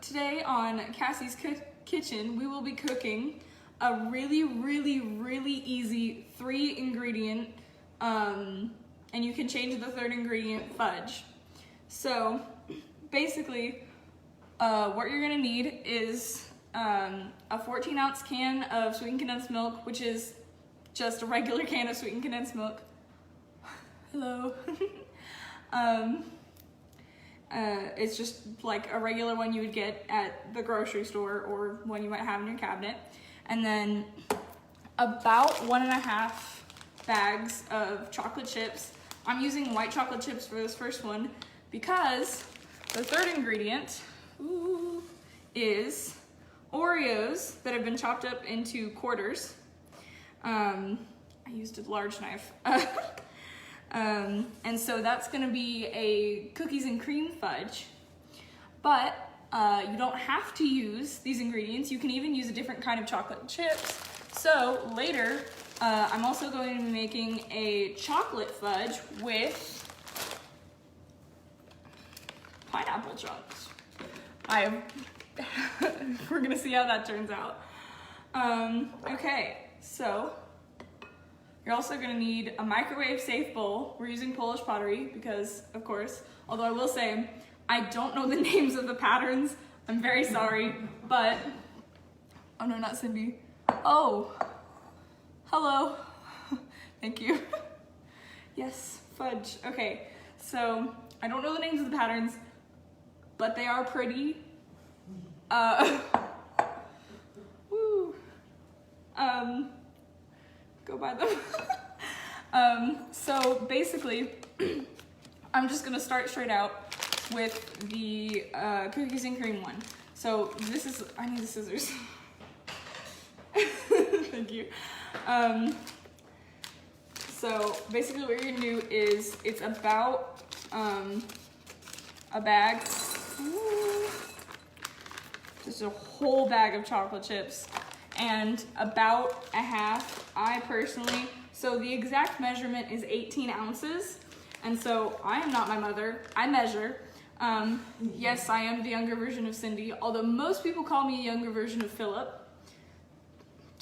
Today on Cassie's Kitchen, we will be cooking a really easy 3-ingredient, and you can change the 3rd ingredient, fudge. So basically, what you're gonna need is a 14-ounce can of sweetened condensed milk, which is just a regular can of sweetened condensed milk. Hello. It's just like a regular one you would get at the grocery store or one you might have in your cabinet. And then about 1.5 bags of chocolate chips. I'm using white chocolate chips for this first one because the 3rd ingredient is Oreos that have been chopped up into quarters. I used a large knife. And so that's gonna be a cookies and cream fudge, but you don't have to use these ingredients. You can even use a different kind of chocolate chips. So later, I'm also going to be making a chocolate fudge with pineapple chunks. We're gonna see how that turns out. Okay, so you're also gonna need a microwave safe bowl. We're using Polish pottery because, of course, although I will say, I don't know the names of the patterns. I'm very sorry, but, oh no, not Cindy. Oh, hello, thank you. Yes, fudge, okay. So, I don't know the names of the patterns, but they are pretty. Woo. Go buy them. So basically, I'm just gonna start straight out with the cookies and cream one. So this is, I need the scissors. Thank you. So basically what you're gonna do is, it's about a bag, just a whole bag of chocolate chips, and about a half, I personally, so the exact measurement is 18 ounces. And so I am not my mother, I measure. Yes, I am the younger version of Cindy, although most people call me a younger version of Philip.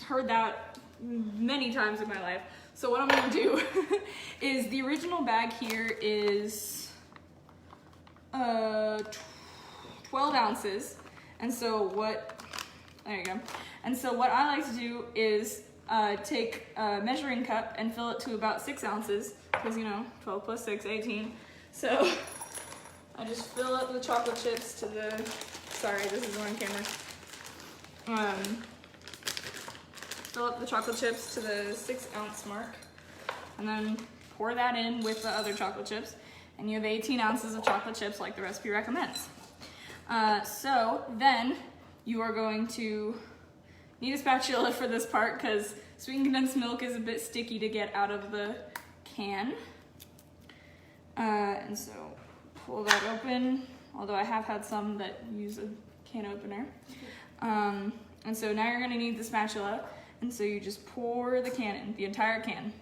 Heard that many times in my life. So what I'm gonna do is, the original bag here is 12 ounces. And so there you go. And so what I like to do is take a measuring cup and fill it to about 6 ounces, because 12 plus 6, 18. So I just fill up the chocolate chips to the, sorry, this is on camera. Fill up the chocolate chips to the 6-ounce mark, and then pour that in with the other chocolate chips, and you have 18 ounces of chocolate chips like the recipe recommends. So then you are going to need a spatula for this part because sweetened condensed milk is a bit sticky to get out of the can. And so pull that open, although I have had some that use a can opener. And so now you're gonna need the spatula, and so you just pour the can in, the entire can.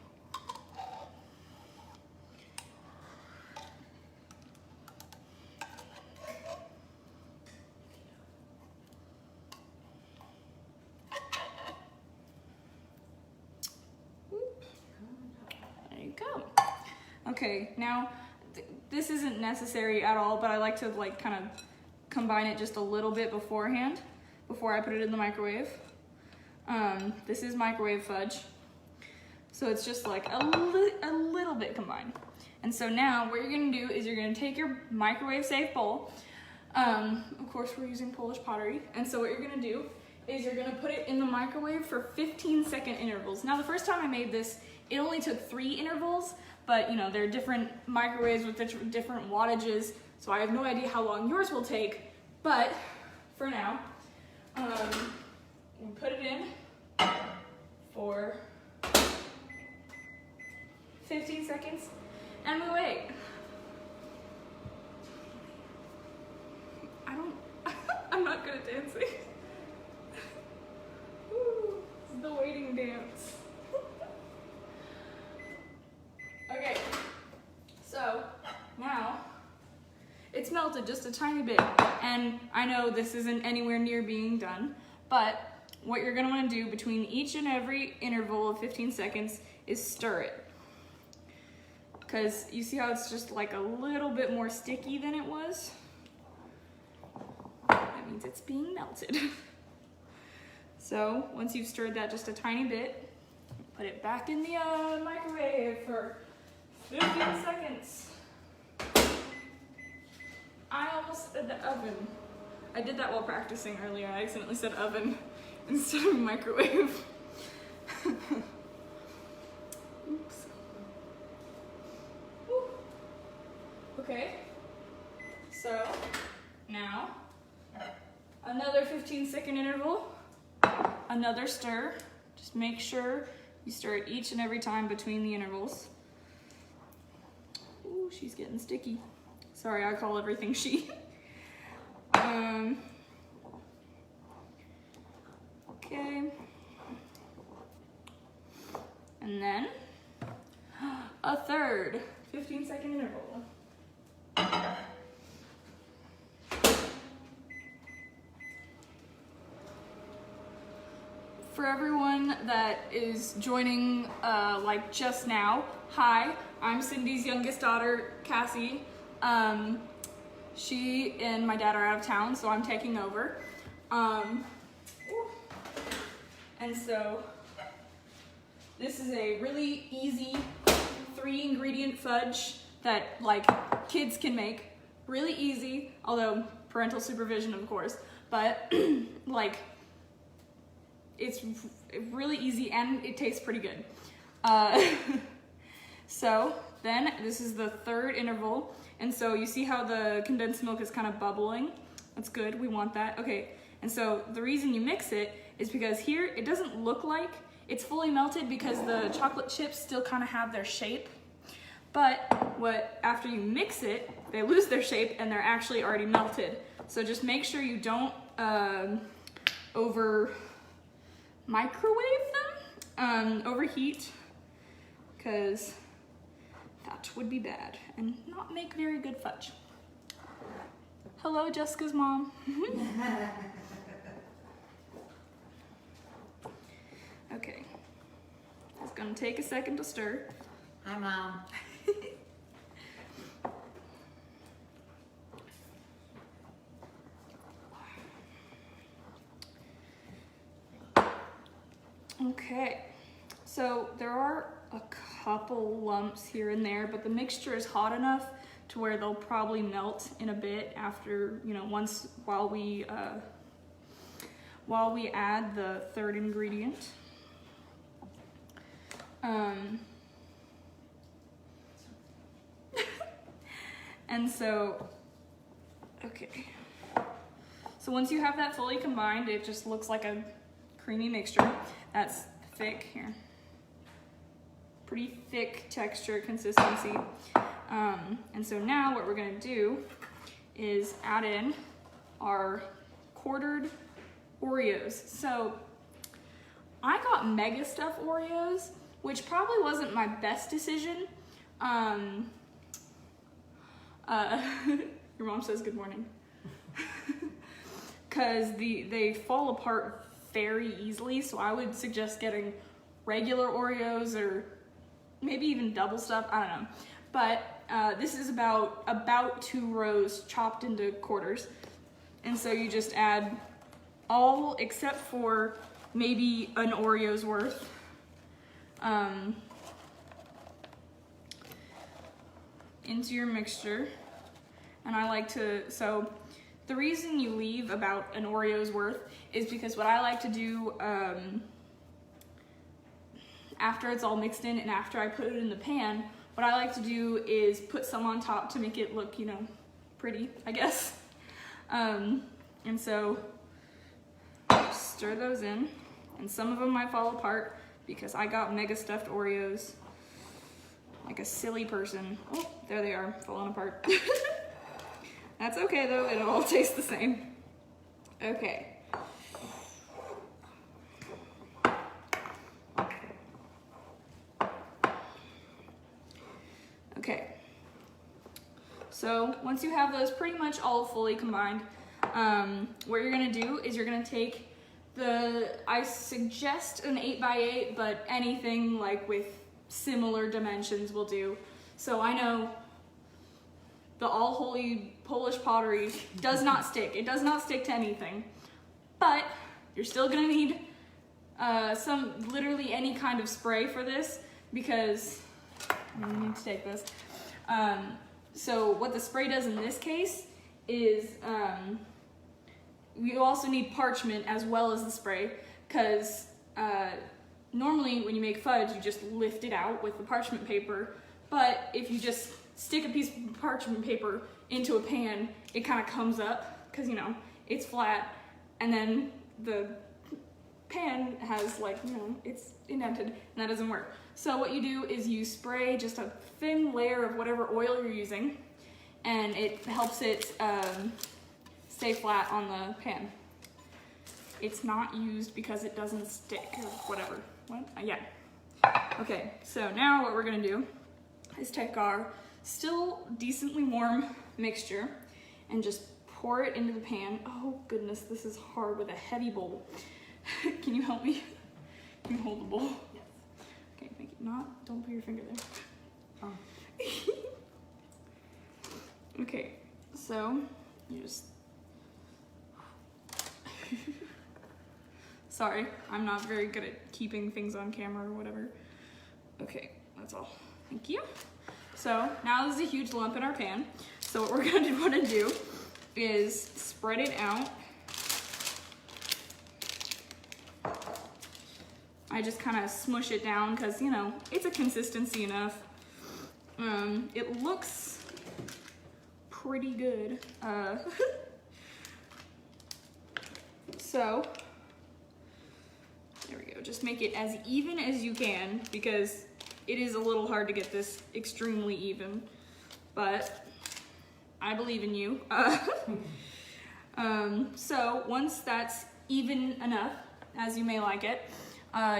Okay, now this isn't necessary at all, but I like to kind of combine it just a little bit beforehand, before I put it in the microwave. This is microwave fudge, so it's just like a little bit combined. And so now what you're gonna do is you're gonna take your microwave safe bowl. Of course we're using Polish pottery, and so what you're gonna do is you're gonna put it in the microwave for 15-second intervals. Now the first time I made this, it only took 3 intervals, but there are different microwaves with different wattages, so I have no idea how long yours will take. But for now, we put it in for 15 seconds, and we wait. I'm not good at dancing. Woo, this is the waiting dance. Okay, so now it's melting. melted just a tiny bit. And I know this isn't anywhere near being done, but what you're gonna wanna do between each and every interval of 15 seconds is stir it. Because you see how it's just like a little bit more sticky than it was? That means it's being melted. So once you've stirred that just a tiny bit, put it back in the microwave for 15 seconds. I almost said the oven. I did that while practicing earlier. I accidentally said oven instead of microwave. Oops. Woo. Okay, so now another 15-second interval, another stir. Just make sure you stir it each and every time between the intervals. Ooh, she's getting sticky. Sorry, I call everything she. Okay. And then a third 15-second interval. For everyone that is joining like just now, hi, I'm Cindy's youngest daughter, Cassie. She and my dad are out of town, so I'm taking over. And so this is a really easy 3-ingredient fudge that like kids can make. Really easy, although parental supervision of course, but like it's really easy and it tastes pretty good. So then this is the third interval. And so you see how the condensed milk is kind of bubbling? That's good, we want that. Okay, and so the reason you mix it is because here it doesn't look like it's fully melted because the chocolate chips still kind of have their shape. But after you mix it, they lose their shape and they're actually already melted. So just make sure you don't over microwave them, overheat, because that would be bad and not make very good fudge. Hello, Jessica's mom. Okay, it's gonna take a second to stir. Hi, Mom. Okay, so there are a couple lumps here and there, but the mixture is hot enough to where they'll probably melt in a bit after, you know, while we add the third ingredient. And so, okay. So once you have that fully combined, it just looks like a creamy mixture. That's thick here. Pretty thick texture consistency. And so now what we're gonna do is add in our quartered Oreos. So I got mega stuffed Oreos, which probably wasn't my best decision. Your mom says good morning. Because they fall apart very easily, so I would suggest getting regular Oreos or maybe even double stuffed, I don't know. But this is about 2 rows chopped into quarters. And so you just add all except for maybe an Oreo's worth. Into your mixture. And I like to, so the reason you leave about an Oreo's worth is because what I like to do after it's all mixed in and after I put it in the pan, what I like to do is put some on top to make it look, you know, pretty, I guess. And so stir those in, and some of them might fall apart because I got mega stuffed Oreos like a silly person. Oh, there they are, falling apart. That's okay though, it'll all taste the same. Okay. Okay. So once you have those pretty much all fully combined, what you're gonna do is you're gonna take I suggest an 8x8, but anything like with similar dimensions will do. So I know the All Holy Polish pottery does not stick. It does not stick to anything, but you're still gonna need literally any kind of spray for this, because I need to take this. So what the spray does in this case is you also need parchment as well as the spray, because normally when you make fudge, you just lift it out with the parchment paper, but if you just stick a piece of parchment paper into a pan, it kind of comes up, because you know, it's flat, and then the pan has like, you know, it's indented, and that doesn't work. So what you do is you spray just a thin layer of whatever oil you're using, and it helps it stay flat on the pan. It's not used because it doesn't stick or whatever. What? Yeah. Okay, so now what we're gonna do is take our still decently warm mixture and just pour it into the pan. Oh goodness, this is hard with a heavy bowl. Can you help me? Can you hold the bowl? Yes. Okay, make it not, don't put your finger there. Oh. Okay, so you just, sorry, I'm not very good at keeping things on camera or whatever. Okay, that's all, thank you. So now there's a huge lump in our pan. So what we're gonna want to do is spread it out. I just kind of smush it down because, you know, it's a consistency enough. It looks pretty good. So, there we go. Just make it as even as you can, because it is a little hard to get this extremely even, but I believe in you. So once that's even enough, as you may like it,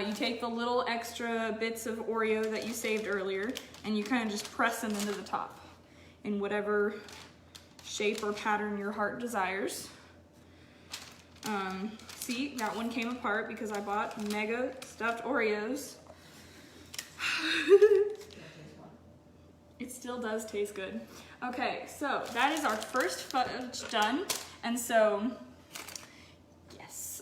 you take the little extra bits of Oreo that you saved earlier, and you kind of just press them into the top in whatever shape or pattern your heart desires. See, that one came apart because I bought mega stuffed Oreos. It still does taste good. Okay, so that is our first fudge done, and so, yes.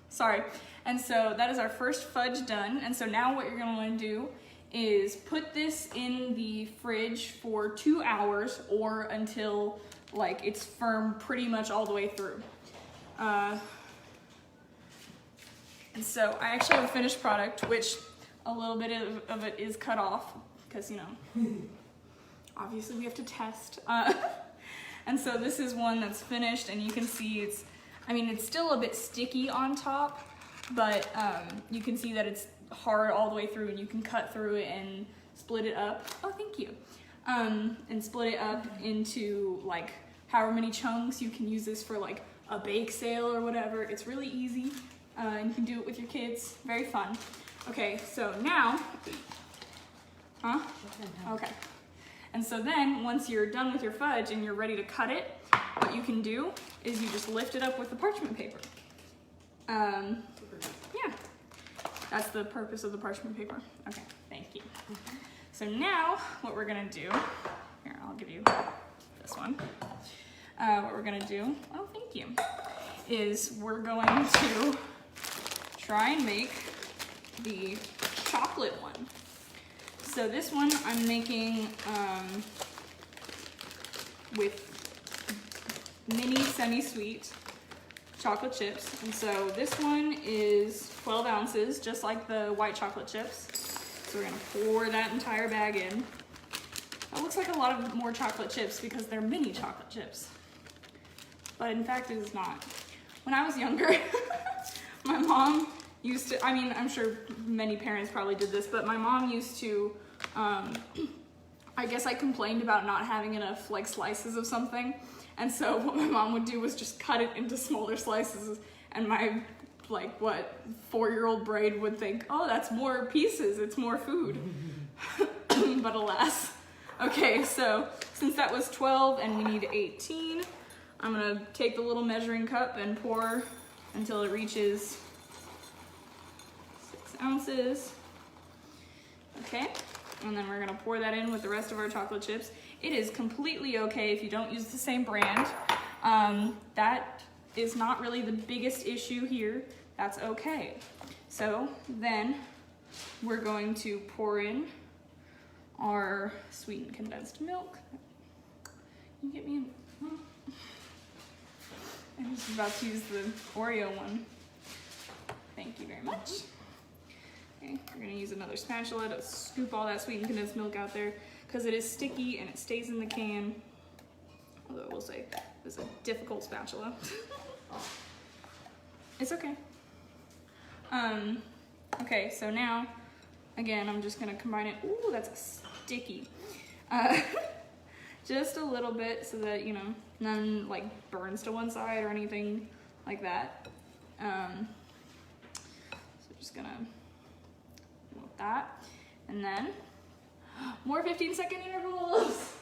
Sorry. And so that is our first fudge done. And so now what you're gonna wanna do is put this in the fridge for 2 hours, or until like it's firm pretty much all the way through. And so I actually have a finished product, which a little bit of it is cut off because, you know, obviously we have to test. And so this is one that's finished, and you can see it's, I mean, it's still a bit sticky on top, but you can see that it's hard all the way through, and you can cut through it and split it up. Oh, thank you. And split it up into like however many chunks. You can use this for like a bake sale or whatever. It's really easy, and you can do it with your kids. Very fun. Okay, so now, okay. And so then once you're done with your fudge and you're ready to cut it, what you can do is you just lift it up with the parchment paper. Yeah, that's the purpose of the parchment paper. Okay, thank you. So now what we're gonna do, here, I'll give you this one. What we're gonna do, oh, thank you, is we're going to try and make the chocolate one. So this one I'm making with mini semi-sweet chocolate chips. And so this one is 12 ounces, just like the white chocolate chips. So we're gonna pour that entire bag in. That looks like a lot of more chocolate chips because they're mini chocolate chips. But in fact, it is not. When I was younger, my mom used to, I mean, I'm sure many parents probably did this, but my mom used to, I guess I complained about not having enough like slices of something. And so what my mom would do was just cut it into smaller slices, and my, like, what, 4-year-old brain would think, oh, that's more pieces, it's more food. but alas. Okay, so since that was 12 and we need 18, I'm gonna take the little measuring cup and pour until it reaches 6 ounces. Okay, and then we're gonna pour that in with the rest of our chocolate chips. It is completely okay if you don't use the same brand. That is not really the biggest issue here. That's okay. So then we're going to pour in our sweetened condensed milk. Can you get me in? I was about to use the Oreo one. Thank you very much. Okay, we're gonna use another spatula to scoop all that sweetened condensed milk out there because it is sticky and it stays in the can. Although I will say it's a difficult spatula. It's okay. Okay, so now, again, I'm just gonna combine it. Ooh, that's sticky. Just a little bit so that, you know, none like burns to one side or anything like that. So just gonna melt that. And then more 15-second intervals.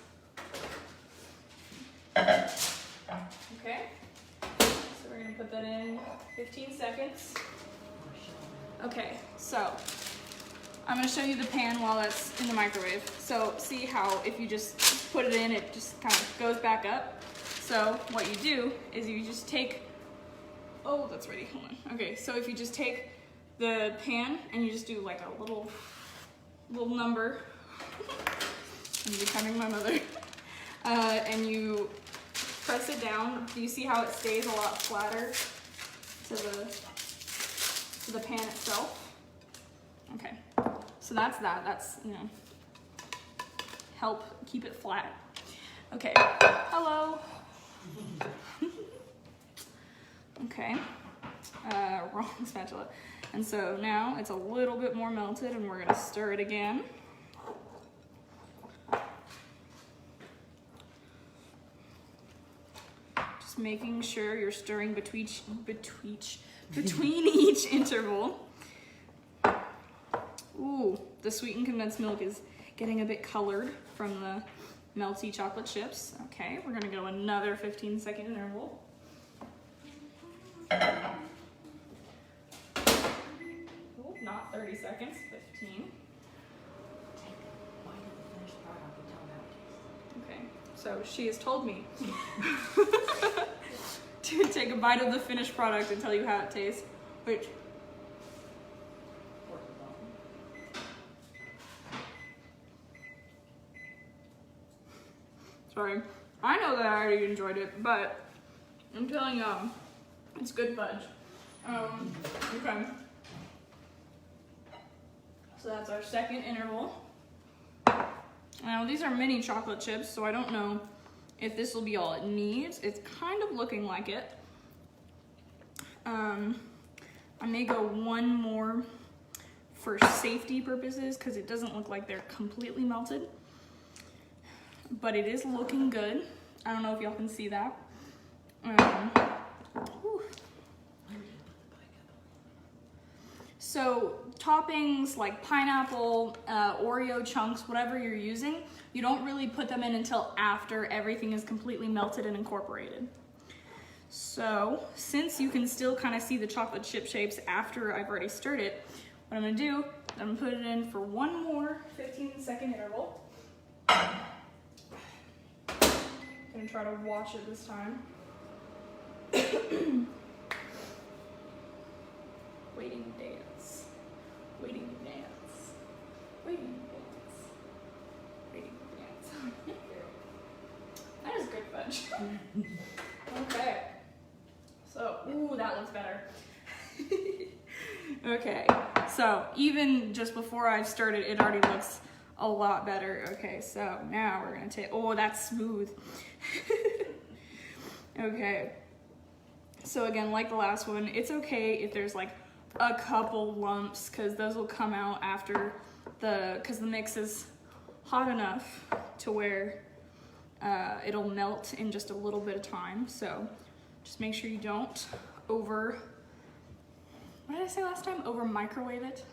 Okay, so we're gonna put that in 15 seconds. Okay, so I'm gonna show you the pan while that's in the microwave. So see how if you just put it in, it just kind of goes back up. So what you do is you just take, oh, that's ready, hold on. Okay, so if you just take the pan and you just do like a little number, I'm becoming my mother, and you press it down. Do you see how it stays a lot flatter to the pan itself? Okay, so that's that. That's, you know, help keep it flat. Okay, hello. Okay, wrong spatula. And so now it's a little bit more melted and we're gonna stir it again. Just making sure you're stirring between each interval. Ooh, the sweetened condensed milk is getting a bit colored from the melty chocolate chips. Okay, we're gonna go another 15-second interval. Ooh, not 30 seconds, 15. Okay, so she has told me to take a bite of the finished product and tell you how it tastes, which sorry, I know that I already enjoyed it, but I'm telling you, it's good fudge. Okay. So that's our second interval. Now these are mini chocolate chips, so I don't know if this will be all it needs. It's kind of looking like it. I may go one more for safety purposes because it doesn't look like they're completely melted. But it is looking good. I don't know if y'all can see that. So toppings like pineapple, Oreo chunks, whatever you're using, you don't really put them in until after everything is completely melted and incorporated. So since you can still kind of see the chocolate chip shapes after I've already stirred it, what I'm gonna do, I'm gonna put it in for one more 15-second interval. I'm gonna try to watch it this time. Waiting to dance. Waiting to dance. Waiting to dance. Waiting to dance. That is good fudge. Okay. So, ooh, that looks better. Okay, so even just before I've stirred it, it already looks a lot better. Okay, so now we're gonna take, oh, that's smooth. Okay, so again, like the last one, it's okay if there's like a couple lumps because those will come out after because the mix is hot enough to where it'll melt in just a little bit of time. So just make sure you don't what did I say last time? Over microwave it?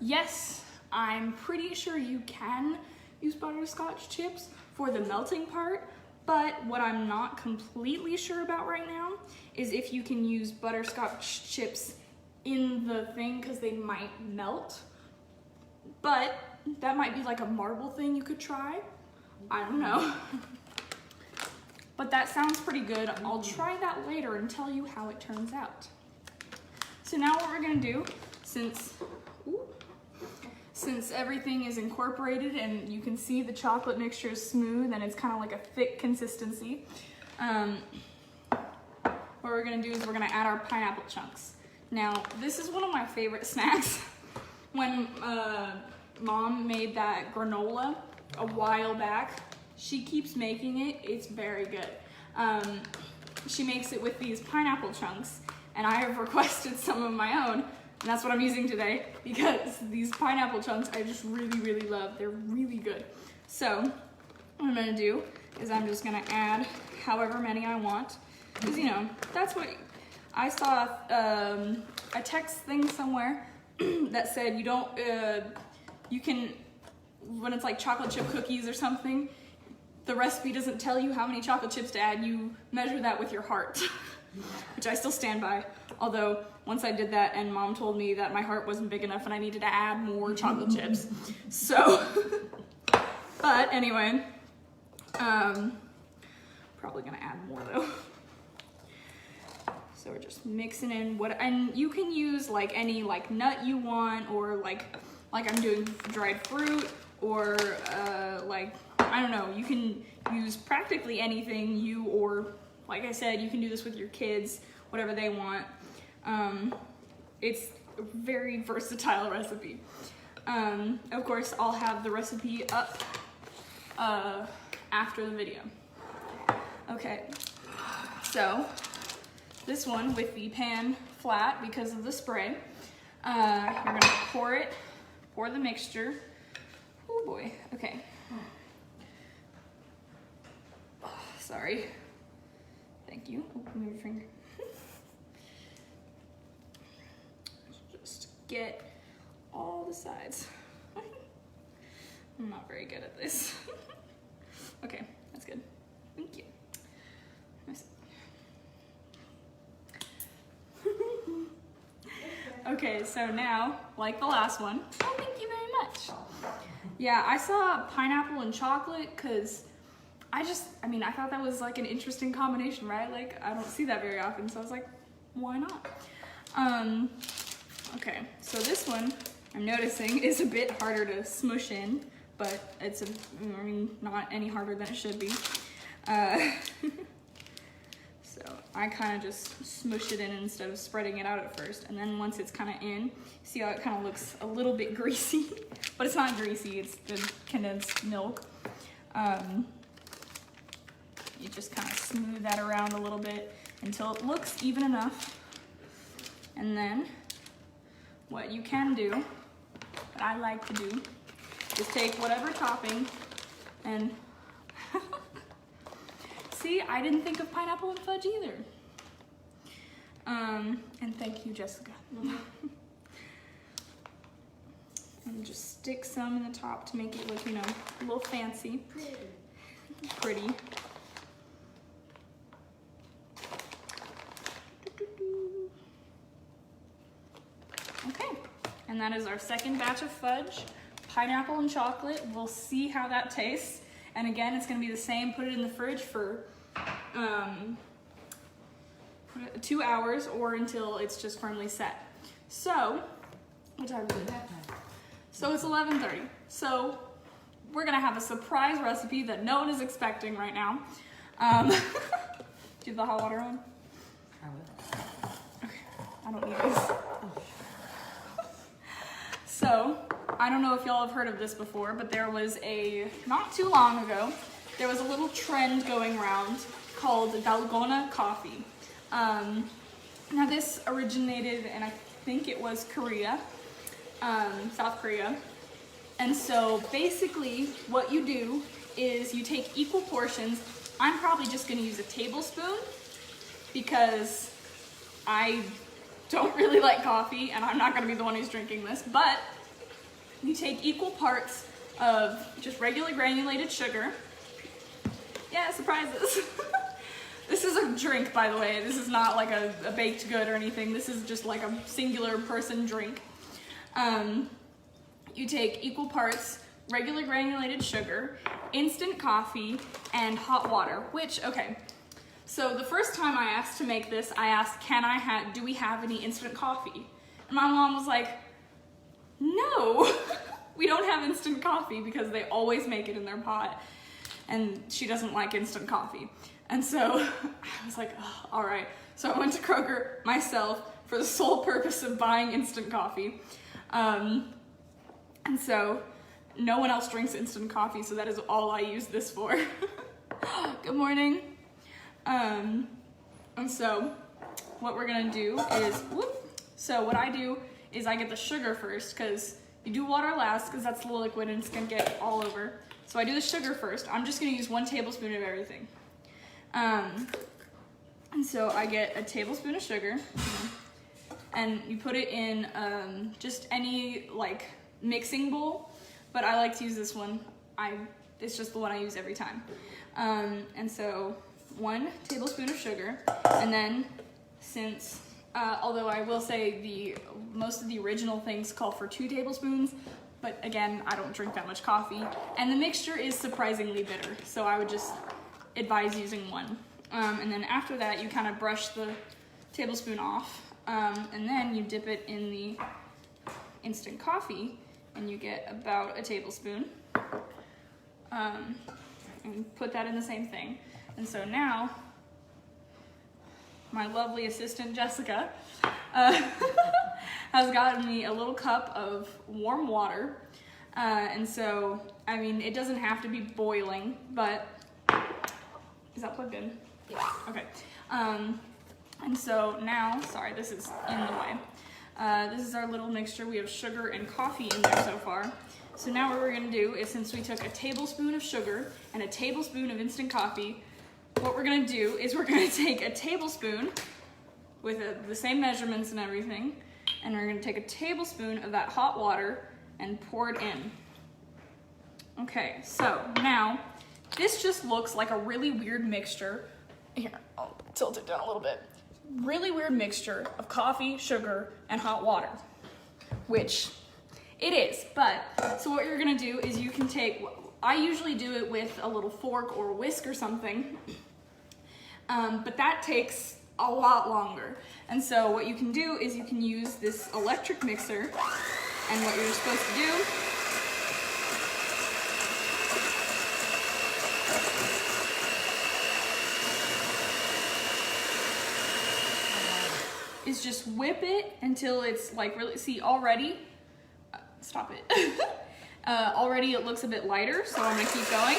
Yes, I'm pretty sure you can use butterscotch chips for the melting part, but what I'm not completely sure about right now is if you can use butterscotch chips in the thing, because they might melt. But that might be like a marble thing you could try. I don't know. But that sounds pretty good. I'll try that later and tell you how it turns out. So now what we're gonna do, since everything is incorporated and you can see the chocolate mixture is smooth and it's kind of like a thick consistency, what we're gonna do is we're gonna add our pineapple chunks. Now, this is one of my favorite snacks. When Mom made that granola a while back, she keeps making it. It's very good. She makes it with these pineapple chunks, and I have requested some of my own, and that's what I'm using today, because these pineapple chunks I just really, really love. They're really good. So what I'm gonna do is I'm just gonna add however many I want, because you know, that's what I saw. A text thing somewhere that said you can, when it's like chocolate chip cookies or something, the recipe doesn't tell you how many chocolate chips to add, you measure that with your heart, which I still stand by. Although once I did that and Mom told me that my heart wasn't big enough and I needed to add more chocolate chips. So, but anyway, probably gonna add more though. So we're just mixing in and you can use like any like nut you want, or like I'm doing dried fruit, or like, I don't know, you can use practically anything or like I said, you can do this with your kids, whatever they want. It's a very versatile recipe. Of course, I'll have the recipe up after the video. Okay, so this one with the pan flat because of the spray. You're gonna pour the mixture. Oh boy, okay. Oh, sorry. Thank you. Oh, move your finger. Just get all the sides. I'm not very good at this. Okay, that's good. Thank you. Okay, so now, like the last one, oh, thank you very much. Yeah, I saw pineapple and chocolate because I thought that was like an interesting combination, right? Like, I don't see that very often, so I was like, why not? Okay, so this one, I'm noticing, is a bit harder to smush in, but it's, not any harder than it should be. So I kind of just smush it in instead of spreading it out at first. And then once it's kind of in, see how it kind of looks a little bit greasy, but it's not greasy, it's the condensed milk. You just kind of smooth that around a little bit until it looks even enough. And then what you can do, what I like to do, is take whatever topping and see, I didn't think of pineapple and fudge either. And thank you, Jessica. And just stick some in the top to make it look, a little fancy. Pretty. Okay, and that is our second batch of fudge, pineapple and chocolate. We'll see how that tastes. And again, it's gonna be the same. Put it in the fridge for 2 hours or until it's just firmly set. So, what time is it? So it's 11:30. So we're gonna have a surprise recipe that no one is expecting right now. Do you have the hot water on? I will. Okay, I don't need this. So, I don't know if y'all have heard of this before, but there was not too long ago, there was a little trend going around called Dalgona coffee. Now this originated in, I think it was Korea, South Korea. And so basically what you do is you take equal portions. I'm probably just gonna use a tablespoon because I don't really like coffee and I'm not gonna be the one who's drinking this, but you take equal parts of just regular granulated sugar. Yeah, surprises. This is a drink, by the way. This is not like a baked good or anything. This is just like a singular person drink. You take equal parts regular granulated sugar, instant coffee, and hot water, which, okay. So the first time I asked to make this, I asked, do we have any instant coffee? And my mom was like, no, we don't have instant coffee because they always make it in their pot. And she doesn't like instant coffee. And so I was like, oh, all right. So I went to Kroger myself for the sole purpose of buying instant coffee. And so no one else drinks instant coffee, so that is all I use this for. Good morning. And so what we're gonna do is, so what I do is I get the sugar first, because you do water last, because that's the liquid and it's gonna get all over. So I do the sugar first. I'm just gonna use 1 tablespoon of everything. And so I get a tablespoon of sugar, and you put it in just any like mixing bowl, but I like to use this one. It's just the one I use every time. And so 1 tablespoon of sugar, and then since, although I will say most of the original things call for 2 tablespoons, but again, I don't drink that much coffee, and the mixture is surprisingly bitter, so I would just advise using 1. And then after that, you kind of brush the tablespoon off, and then you dip it in the instant coffee, and you get about a tablespoon, and put that in the same thing. And so now, my lovely assistant Jessica has gotten me a little cup of warm water, and so, I mean, it doesn't have to be boiling, but, is that plugged in? Yeah. Okay. And so now, sorry, this is in the way. This is our little mixture. We have sugar and coffee in there so far. So now what we're gonna do is, since we took a tablespoon of sugar and a tablespoon of instant coffee, what we're gonna do is we're gonna take a tablespoon with the same measurements and everything, and we're gonna take a tablespoon of that hot water and pour it in. Okay, so now, this just looks like a really weird mixture. Here, I'll tilt it down a little bit. Really weird mixture of coffee, sugar, and hot water, which it is, but, so what you're gonna do is you can take, I usually do it with a little fork or whisk or something, but that takes a lot longer. And so what you can do is you can use this electric mixer, and what you're supposed to do is just whip it until it's like really, see already, stop it. Already it looks a bit lighter, so I'm gonna keep going.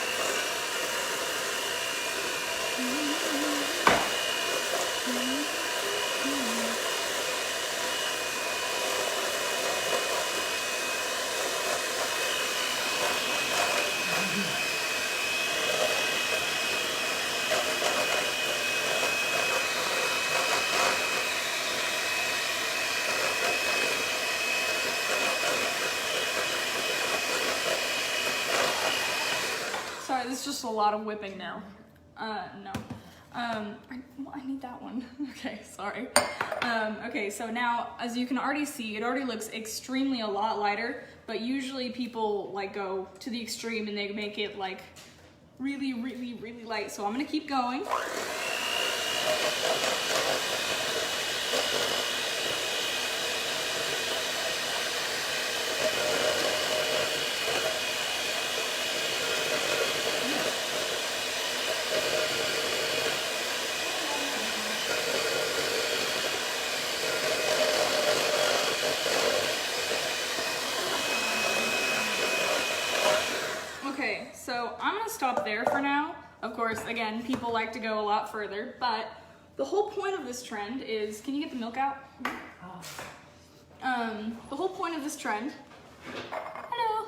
Sorry, this is just a lot of whipping now. No. I need that one. Okay, sorry. Okay, so now, as you can already see, it already looks extremely a lot lighter, but usually people like go to the extreme and they make it like really, really, really light. So I'm gonna keep going. Okay, so I'm gonna stop there for now. Of course, again, people like to go a lot further, but the whole point of this trend is, can you get the milk out? The whole point of this trend, hello.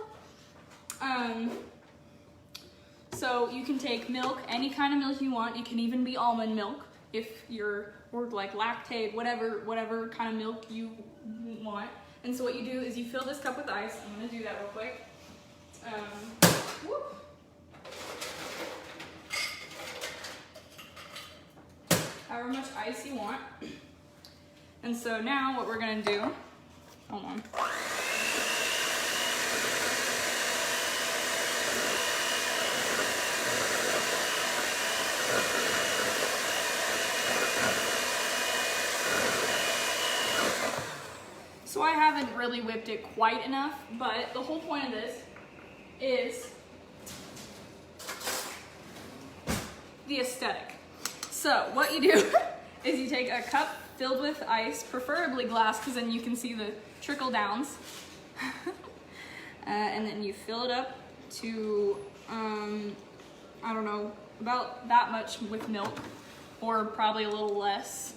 So you can take milk, any kind of milk you want. It can even be almond milk if you're, or like lactate, whatever kind of milk you want. And so what you do is you fill this cup with ice. I'm gonna do that real quick. Whoop. However much ice you want. And so now what we're gonna do, hold on. So I haven't really whipped it quite enough, but the whole point of this is the aesthetic. So what you do is you take a cup filled with ice, preferably glass, because then you can see the trickle downs. And then you fill it up to, I don't know, about that much with milk, or probably a little less.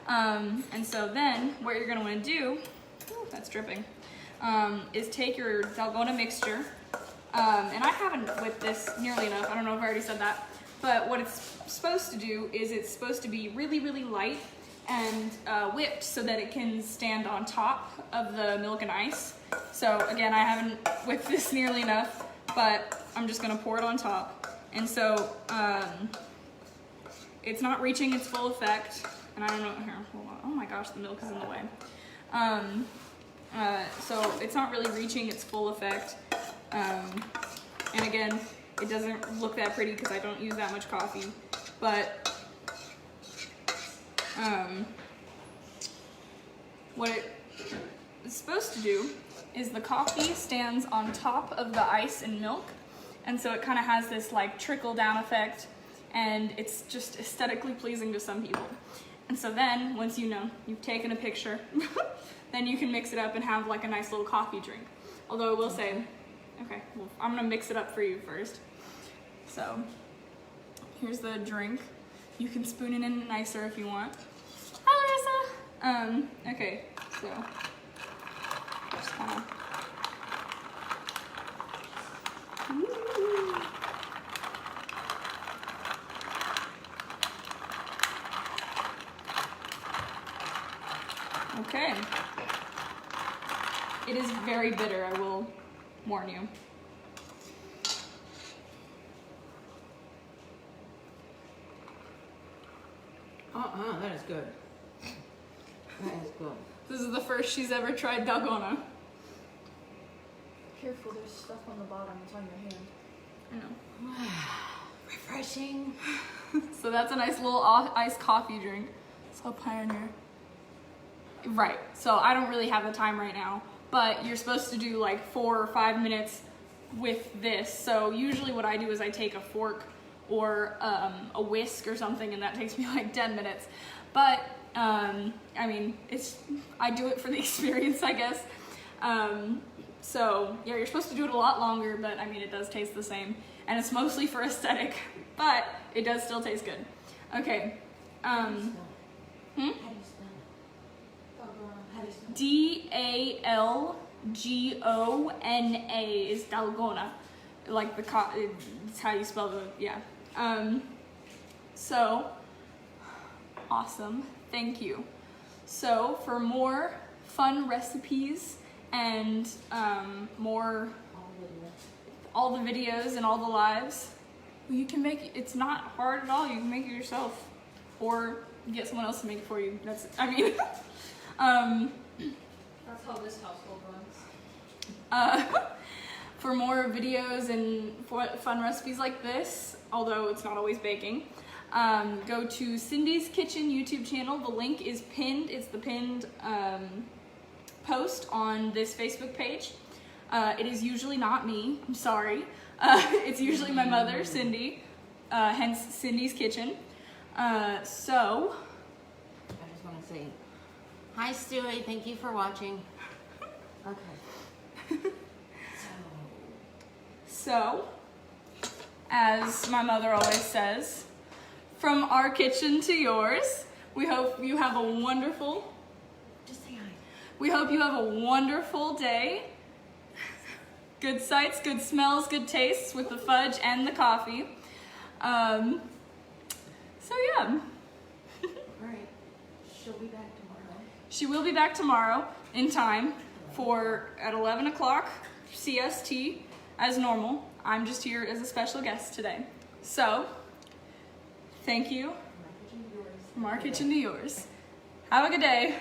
And so then what you're gonna wanna do, ooh, that's dripping, is take your dalgona mixture, and I haven't whipped this nearly enough. I don't know if I already said that, but what it's supposed to do is it's supposed to be really, really light and whipped so that it can stand on top of the milk and ice. So again, I haven't whipped this nearly enough, but I'm just gonna pour it on top. And so it's not reaching its full effect. And I don't know, here, hold on. Oh my gosh, the milk is in the way. So it's not really reaching its full effect. And again, it doesn't look that pretty because I don't use that much coffee. But what it's supposed to do is the coffee stands on top of the ice and milk. And so it kind of has this like trickle down effect, and it's just aesthetically pleasing to some people. And so then, once you know, you've taken a picture, then you can mix it up and have like a nice little coffee drink. Although I will say, okay, well, I'm gonna mix it up for you first. So, here's the drink. You can spoon it in nicer if you want. Hi, Larissa! Okay, so, just kinda. Ooh. Okay. It is very bitter, I will warn you. That is good. That is good. This is the first she's ever tried dalgona. Careful, there's stuff on the bottom, it's on your hand. I know. Refreshing. So that's a nice little iced coffee drink. So Pioneer. Right, so I don't really have the time right now, but you're supposed to do like 4 or 5 minutes with this. So usually what I do is I take a fork or a whisk or something, and that takes me like 10 minutes. But I mean, I do it for the experience, I guess. So yeah, you're supposed to do it a lot longer, but I mean, it does taste the same, and it's mostly for aesthetic, but it does still taste good. Okay. D-A-L-G-O-N-A is dalgona, like it's how you spell the, yeah. So, awesome, thank you. So, for more fun recipes and more, all the videos and all the lives, you can make it, it's not hard at all, you can make it yourself, or get someone else to make it for you. That's, I mean, that's how this household runs. For more videos and fun recipes like this, although it's not always baking, go to Cindy's Kitchen YouTube channel. The link is pinned. It's the pinned post on this Facebook page. It is usually not me. I'm sorry. It's usually my mother, Cindy, hence Cindy's Kitchen. So, I just want to say, hi Stewie, thank you for watching. Okay. So, as my mother always says, from our kitchen to yours, we hope you have a wonderful, Just say hi. we hope you have a wonderful day. Good sights, good smells, good tastes with the fudge and the coffee. So yeah. Alright, she'll be back tomorrow. She will be back tomorrow. in time for at 11 o'clock CST as normal. I'm just here as a special guest today. So, thank you from our kitchen to yours. Have a good day.